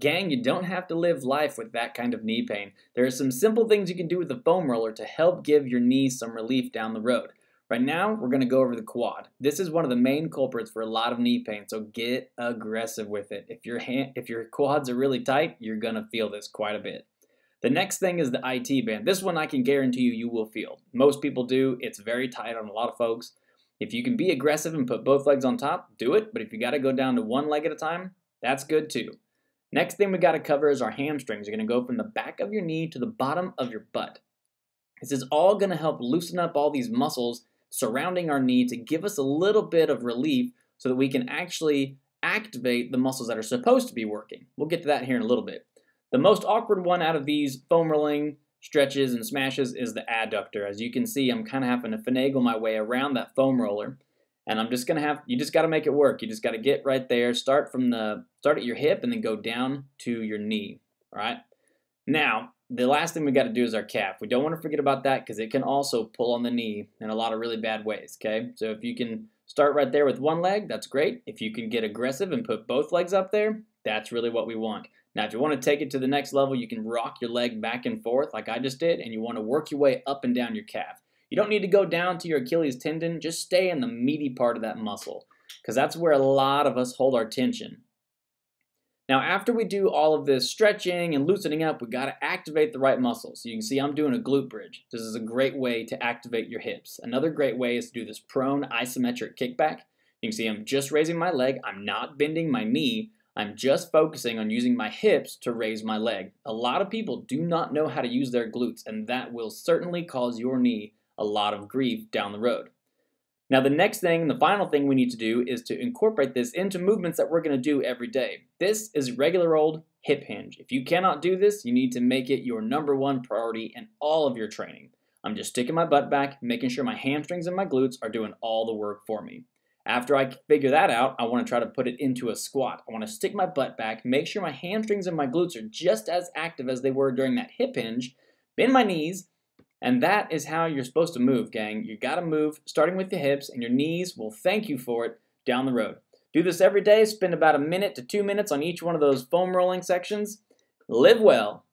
Gang, you don't have to live life with that kind of knee pain. There are some simple things you can do with the foam roller to help give your knee some relief down the road. Right now, we're going to go over the quad. This is one of the main culprits for a lot of knee pain, so get aggressive with it. If your quads are really tight, you're going to feel this quite a bit. The next thing is the IT band. This one I can guarantee you will feel. Most people do. It's very tight on a lot of folks. If you can be aggressive and put both legs on top, do it. But if you got to go down to one leg at a time, that's good too. Next thing we got to cover is our hamstrings. You're going to go from the back of your knee to the bottom of your butt. This is all going to help loosen up all these muscles surrounding our knee to give us a little bit of relief so that we can actually activate the muscles that are supposed to be working. We'll get to that here in a little bit. The most awkward one out of these foam rolling stretches and smashes is the adductor. As you can see, I'm kind of having to finagle my way around that foam roller. And I'm just you just got to make it work. You just got to get right there, start at your hip and then go down to your knee, all right? Now, the last thing we got to do is our calf. We don't want to forget about that because it can also pull on the knee in a lot of really bad ways, okay? So if you can start right there with one leg, that's great. If you can get aggressive and put both legs up there, that's really what we want. Now, if you want to take it to the next level, you can rock your leg back and forth like I just did, and you want to work your way up and down your calf. You don't need to go down to your Achilles tendon. Just stay in the meaty part of that muscle because that's where a lot of us hold our tension. Now, after we do all of this stretching and loosening up, we got to activate the right muscles. So you can see I'm doing a glute bridge. This is a great way to activate your hips. Another great way is to do this prone isometric kickback. You can see I'm just raising my leg. I'm not bending my knee. I'm just focusing on using my hips to raise my leg. A lot of people do not know how to use their glutes, and that will certainly cause your knee a lot of grief down the road. Now the next thing, the final thing we need to do is to incorporate this into movements that we're going to do every day. This is regular old hip hinge. If you cannot do this, you need to make it your #1 priority in all of your training. I'm just sticking my butt back, making sure my hamstrings and my glutes are doing all the work for me. After I figure that out, I want to try to put it into a squat. I want to stick my butt back, make sure my hamstrings and my glutes are just as active as they were during that hip hinge, bend my knees, and that is how you're supposed to move, gang. You got to move starting with the hips, and your knees will thank you for it down the road. Do this every day. Spend about 1 minute to 2 minutes on each one of those foam rolling sections. Live well.